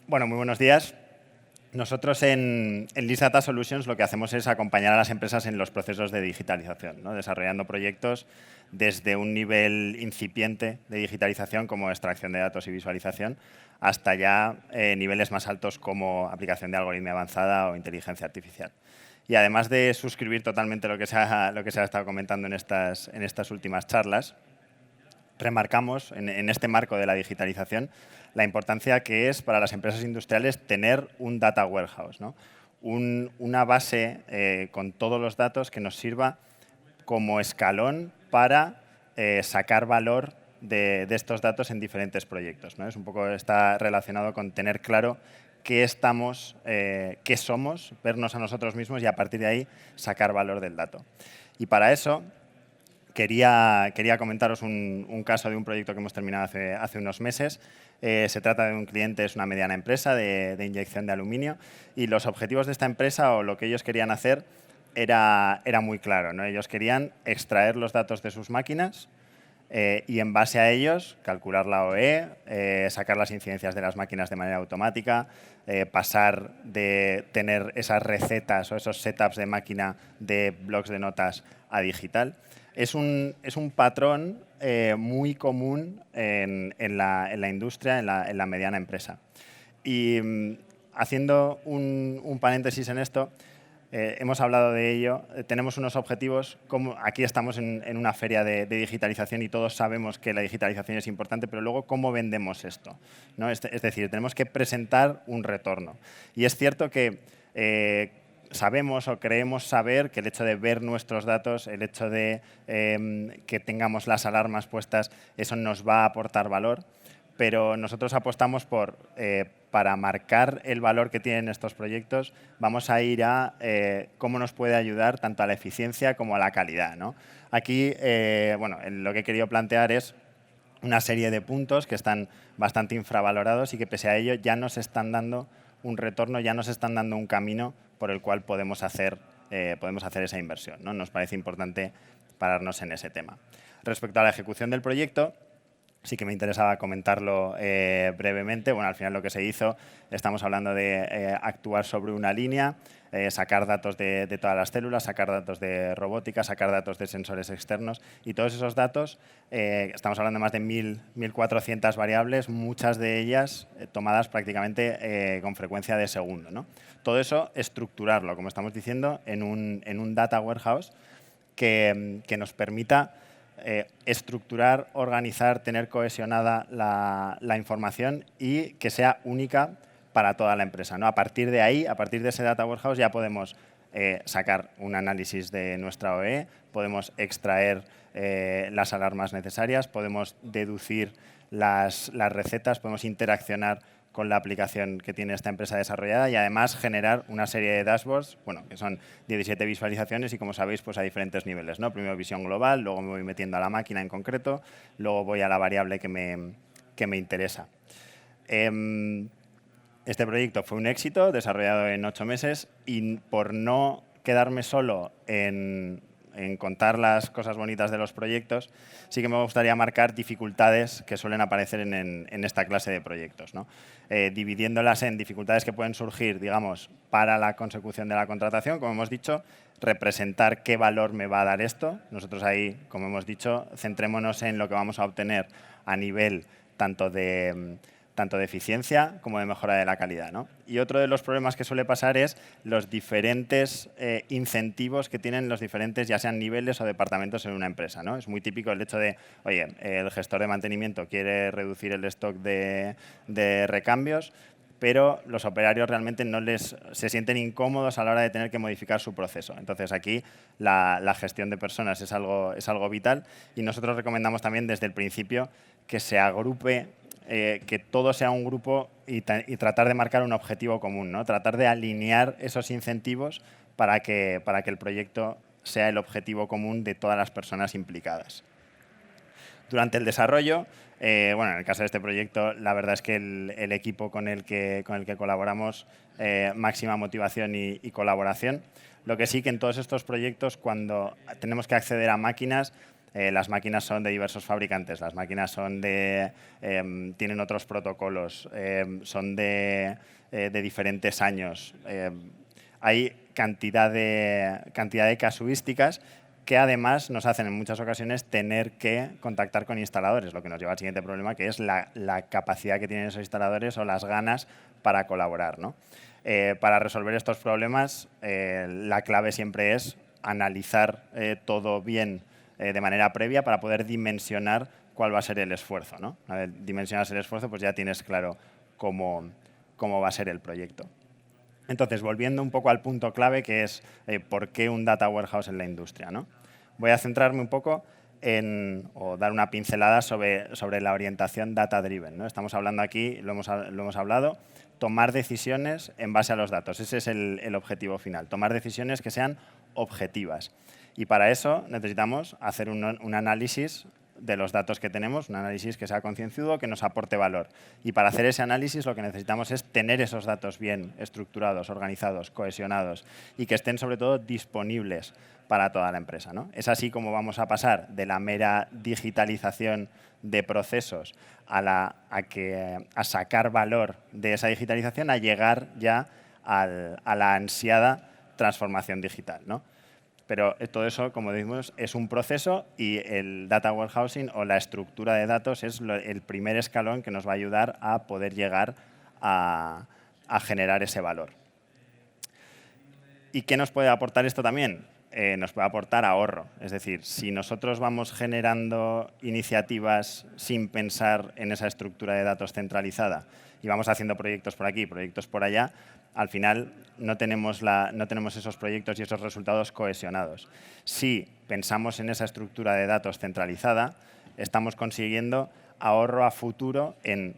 Bueno, muy buenos días. Nosotros en List Data Solutions lo que hacemos es acompañar a las empresas en los procesos de digitalización, ¿no? Desarrollando proyectos desde un nivel incipiente de digitalización como extracción de datos y visualización hasta ya niveles más altos como aplicación de algoritmia avanzada o inteligencia artificial. Y además de suscribir totalmente lo que se ha estado comentando en estas últimas charlas, remarcamos en este marco de la digitalización la importancia que es para las empresas industriales tener un data warehouse, ¿no? Una base con todos los datos que nos sirva como escalón para sacar valor de estos datos en diferentes proyectos, ¿no? Es un poco, está relacionado con tener claro qué estamos, qué somos, vernos a nosotros mismos y a partir de ahí sacar valor del dato. Y para eso quería comentaros un caso de un proyecto que hemos terminado hace unos meses. Se trata de un cliente, es una mediana empresa de inyección de aluminio y los objetivos de esta empresa o lo que ellos querían hacer era muy claro, ¿no? Ellos querían extraer los datos de sus máquinas y en base a ellos calcular la OE, sacar las incidencias de las máquinas de manera automática, pasar de tener esas recetas o esos setups de máquina de blocs de notas a digital. Es un patrón muy común en la industria, en la mediana empresa. Y haciendo un paréntesis en esto, hemos hablado de ello, tenemos unos objetivos, como aquí estamos en una feria de digitalización y todos sabemos que la digitalización es importante, pero luego, ¿cómo vendemos esto? ¿No? Es decir, tenemos que presentar un retorno. Y es cierto que sabemos o creemos saber que el hecho de ver nuestros datos, el hecho de que tengamos las alarmas puestas, eso nos va a aportar valor, pero nosotros apostamos por, para marcar el valor que tienen estos proyectos, vamos a ir a cómo nos puede ayudar tanto a la eficiencia como a la calidad, ¿no? Aquí, bueno, lo que he querido plantear es una serie de puntos que están bastante infravalorados y que pese a ello ya nos están dando un retorno, ya nos están dando un camino por el cual podemos hacer esa inversión, ¿no? Nos parece importante pararnos en ese tema. Respecto a la ejecución del proyecto, sí que me interesaba comentarlo brevemente. Bueno, al final lo que se hizo, estamos hablando de actuar sobre una línea, sacar datos de todas las células, sacar datos de robótica, sacar datos de sensores externos y todos esos datos, estamos hablando de más de 1.400 variables, muchas de ellas tomadas prácticamente con frecuencia de segundo, ¿no? Todo eso estructurarlo, como estamos diciendo, en un data warehouse que nos permita estructurar, organizar, tener cohesionada la información y que sea única para toda la empresa, ¿no? A partir de ahí, a partir de ese data warehouse, ya podemos sacar un análisis de nuestra OE, podemos extraer las alarmas necesarias, podemos deducir las recetas, podemos interaccionar con la aplicación que tiene esta empresa desarrollada y además generar una serie de dashboards, bueno, que son 17 visualizaciones y como sabéis, pues a diferentes niveles, ¿no? Primero visión global, luego me voy metiendo a la máquina en concreto, luego voy a la variable que me interesa. Este proyecto fue un éxito, desarrollado en 8 meses y por no quedarme solo en contar las cosas bonitas de los proyectos, sí que me gustaría marcar dificultades que suelen aparecer en esta clase de proyectos, ¿no? Dividiéndolas en dificultades que pueden surgir, digamos, para la consecución de la contratación, como hemos dicho, representar qué valor me va a dar esto. Nosotros ahí, como hemos dicho, centrémonos en lo que vamos a obtener a nivel tanto de eficiencia como de mejora de la calidad, ¿no? Y otro de los problemas que suele pasar es los diferentes incentivos que tienen los diferentes, ya sean niveles o departamentos en una empresa, ¿no? Es muy típico el hecho de, oye, el gestor de mantenimiento quiere reducir el stock de recambios, pero los operarios realmente se sienten incómodos a la hora de tener que modificar su proceso. Entonces, aquí la gestión de personas es algo vital y nosotros recomendamos también desde el principio que se agrupe, que todo sea un grupo y tratar de marcar un objetivo común, ¿no? Tratar de alinear esos incentivos para que el proyecto sea el objetivo común de todas las personas implicadas. Durante el desarrollo, bueno, en el caso de este proyecto, la verdad es que el equipo con el que colaboramos, máxima motivación y colaboración. Lo que sí que en todos estos proyectos, cuando tenemos que acceder a máquinas, las máquinas son de diversos fabricantes, las máquinas son tienen otros protocolos, son de diferentes años. Hay cantidad de casuísticas que además nos hacen en muchas ocasiones tener que contactar con instaladores, lo que nos lleva al siguiente problema, que es la capacidad que tienen esos instaladores o las ganas para colaborar, ¿no? Para resolver estos problemas, la clave siempre es analizar todo bien de manera previa para poder dimensionar cuál va a ser el esfuerzo, ¿no? Una vez dimensionas el esfuerzo, pues ya tienes claro cómo va a ser el proyecto. Entonces, volviendo un poco al punto clave, que es por qué un data warehouse en la industria, ¿no? Voy a centrarme un poco o dar una pincelada sobre la orientación data-driven, ¿no? Estamos hablando aquí, lo hemos hablado, tomar decisiones en base a los datos. Ese es el objetivo final, tomar decisiones que sean objetivas. Y para eso necesitamos hacer un análisis de los datos que tenemos, un análisis que sea concienzudo, que nos aporte valor. Y para hacer ese análisis lo que necesitamos es tener esos datos bien estructurados, organizados, cohesionados y que estén sobre todo disponibles para toda la empresa, ¿no? Es así como vamos a pasar de la mera digitalización de procesos a sacar valor de esa digitalización a llegar ya a la ansiada transformación digital, ¿no? Pero todo eso, como decimos, es un proceso y el data warehousing o la estructura de datos es el primer escalón que nos va a ayudar a poder llegar a generar ese valor. ¿Y qué nos puede aportar esto también? Nos puede aportar ahorro. Es decir, si nosotros vamos generando iniciativas sin pensar en esa estructura de datos centralizada y vamos haciendo proyectos por aquí, proyectos por allá, al final no tenemos esos proyectos y esos resultados cohesionados. Si pensamos en esa estructura de datos centralizada, estamos consiguiendo ahorro a futuro en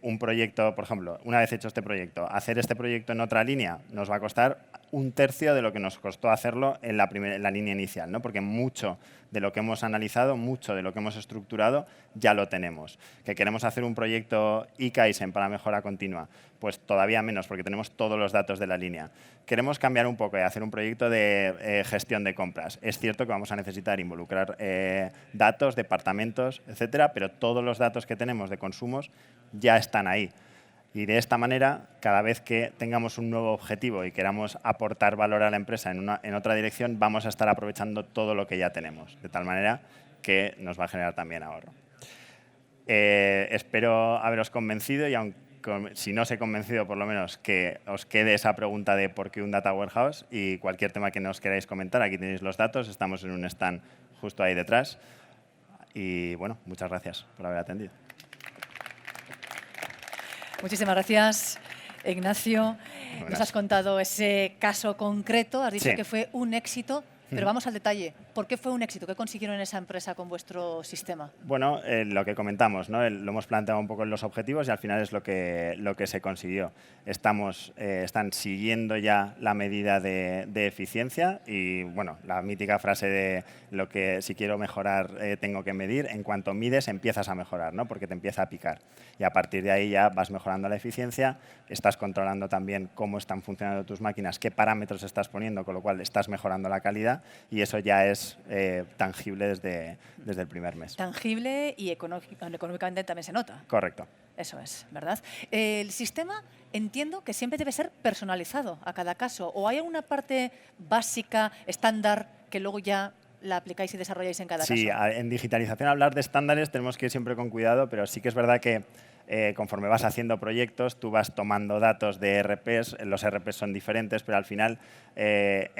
un proyecto, por ejemplo, una vez hecho este proyecto, hacer este proyecto en otra línea nos va a costar 1/3 de lo que nos costó hacerlo en la línea inicial, ¿no? Porque mucho de lo que hemos analizado, mucho de lo que hemos estructurado, ya lo tenemos. ¿Que queremos hacer un proyecto eKaizen para mejora continua? Pues todavía menos, porque tenemos todos los datos de la línea. Queremos cambiar un poco y hacer un proyecto de gestión de compras. Es cierto que vamos a necesitar involucrar datos, departamentos, etcétera, pero todos los datos que tenemos de consumos ya están ahí. Y de esta manera, cada vez que tengamos un nuevo objetivo y queramos aportar valor a la empresa en otra dirección, vamos a estar aprovechando todo lo que ya tenemos, de tal manera que nos va a generar también ahorro. Espero haberos convencido y aunque si no os he convencido, por lo menos que os quede esa pregunta de por qué un data warehouse y cualquier tema que nos queráis comentar, aquí tenéis los datos, estamos en un stand justo ahí detrás. Y bueno, muchas gracias por haber atendido. Muchísimas gracias, Ignacio. Nos has contado ese caso concreto, has dicho que fue un éxito, pero vamos al detalle. ¿Por qué fue un éxito? ¿Qué consiguieron en esa empresa con vuestro sistema? Bueno, lo que comentamos, ¿no? Lo hemos planteado un poco en los objetivos y al final es lo que se consiguió. Están siguiendo ya la medida de eficiencia y, bueno, la mítica frase de lo que si quiero mejorar tengo que medir. En cuanto mides empiezas a mejorar, ¿no? Porque te empieza a picar. Y a partir de ahí ya vas mejorando la eficiencia, estás controlando también cómo están funcionando tus máquinas, qué parámetros estás poniendo, con lo cual estás mejorando la calidad y eso ya es tangible desde el primer mes. Tangible y económicamente también se nota. Correcto. Eso es, ¿verdad? El sistema entiendo que siempre debe ser personalizado a cada caso. ¿O hay alguna parte básica, estándar, que luego ya la aplicáis y desarrolláis en cada caso? Sí, en digitalización hablar de estándares tenemos que ir siempre con cuidado, pero sí que es verdad que conforme vas haciendo proyectos, tú vas tomando datos de ERPs, los ERPs son diferentes, pero al final,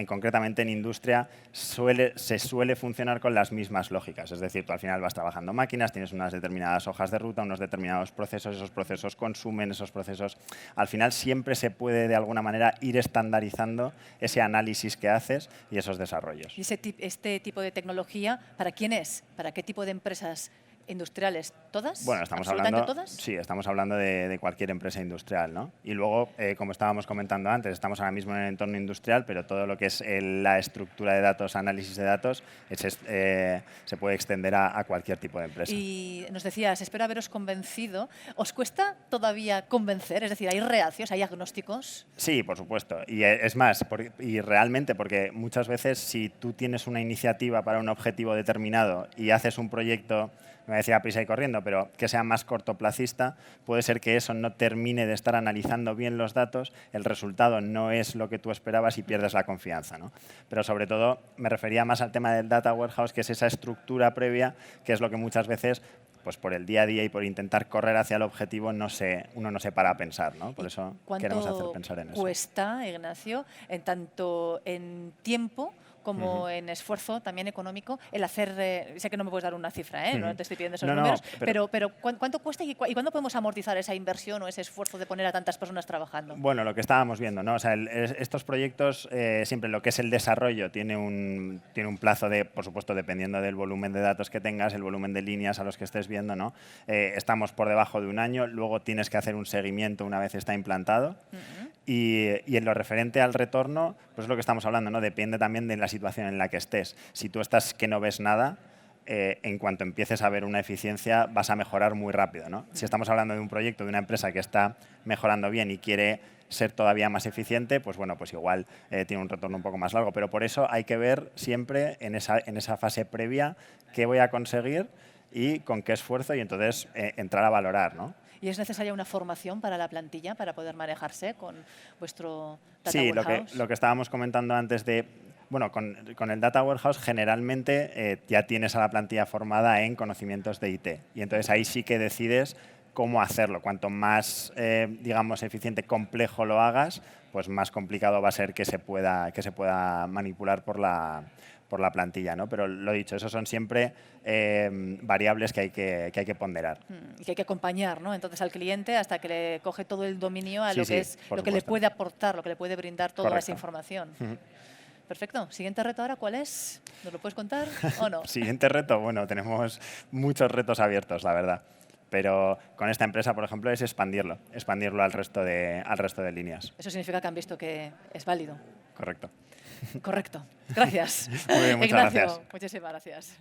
concretamente en industria, se suele funcionar con las mismas lógicas. Es decir, tú al final vas trabajando máquinas, tienes unas determinadas hojas de ruta, unos determinados procesos, esos procesos consumen, esos procesos... Al final siempre se puede de alguna manera ir estandarizando ese análisis que haces y esos desarrollos. ¿Y este tipo de tecnología, para quién es? ¿Para qué tipo de empresas ¿Industriales todas? Bueno, estamos ¿Absolutamente hablando, todas? sí, estamos hablando de cualquier empresa industrial, ¿no? Y luego, como estábamos comentando antes, estamos ahora mismo en el entorno industrial, pero todo lo que es la estructura de datos, análisis de datos, se puede extender a cualquier tipo de empresa. Y nos decías, espero haberos convencido. ¿Os cuesta todavía convencer? Es decir, ¿hay reacios, hay agnósticos? Sí, por supuesto. Y es más, y realmente, porque muchas veces si tú tienes una iniciativa para un objetivo determinado y haces un proyecto, me voy a decir a prisa y corriendo, pero que sea más cortoplacista, puede ser que eso no termine de estar analizando bien los datos, el resultado no es lo que tú esperabas y pierdes la confianza, ¿no? Pero sobre todo me refería más al tema del data warehouse, que es esa estructura previa, que es lo que muchas veces, pues por el día a día y por intentar correr hacia el objetivo, uno no se para a pensar, ¿no? Por eso queremos hacer pensar en eso. ¿Cuánto cuesta, Ignacio, tanto en tiempo como en esfuerzo también económico, el hacer, sé que no me puedes dar una cifra, no te estoy pidiendo esos números, pero ¿cuánto cuesta y cuándo podemos amortizar esa inversión o ese esfuerzo de poner a tantas personas trabajando? Bueno, lo que estábamos viendo, ¿no? O sea, estos proyectos, siempre lo que es el desarrollo tiene un plazo de, por supuesto, dependiendo del volumen de datos que tengas, el volumen de líneas a los que estés viendo, ¿no? Estamos por debajo de un año, luego tienes que hacer un seguimiento una vez está implantado. Y en lo referente al retorno, pues es lo que estamos hablando, ¿no? Depende también de la situación en la que estés. Si tú estás que no ves nada, en cuanto empieces a ver una eficiencia, vas a mejorar muy rápido, ¿no? Si estamos hablando de un proyecto, de una empresa que está mejorando bien y quiere ser todavía más eficiente, pues bueno, pues igual tiene un retorno un poco más largo. Pero por eso hay que ver siempre en esa fase previa qué voy a conseguir y con qué esfuerzo, y entonces entrar a valorar, ¿no? ¿Y es necesaria una formación para la plantilla para poder manejarse con vuestro data sí, warehouse? lo que estábamos comentando antes de... Bueno, con el Data Warehouse generalmente ya tienes a la plantilla formada en conocimientos de IT. Y entonces ahí sí que decides cómo hacerlo. Cuanto más, digamos, eficiente, complejo lo hagas, pues más complicado va a ser que se pueda manipular por la plantilla, ¿no? Pero lo dicho, esos son siempre variables que hay que ponderar. Y que hay que acompañar, ¿no? Entonces al cliente hasta que le coge todo el dominio a lo que le puede aportar, lo que le puede brindar toda esa información. Perfecto. Siguiente reto ahora, ¿cuál es? ¿Nos lo puedes contar o no? Siguiente reto, bueno, tenemos muchos retos abiertos, la verdad. Pero con esta empresa, por ejemplo, es expandirlo al resto de líneas. Eso significa que han visto que es válido. Correcto. Correcto. Gracias. Muy bien, muchas Ignacio, gracias. muchísimas gracias.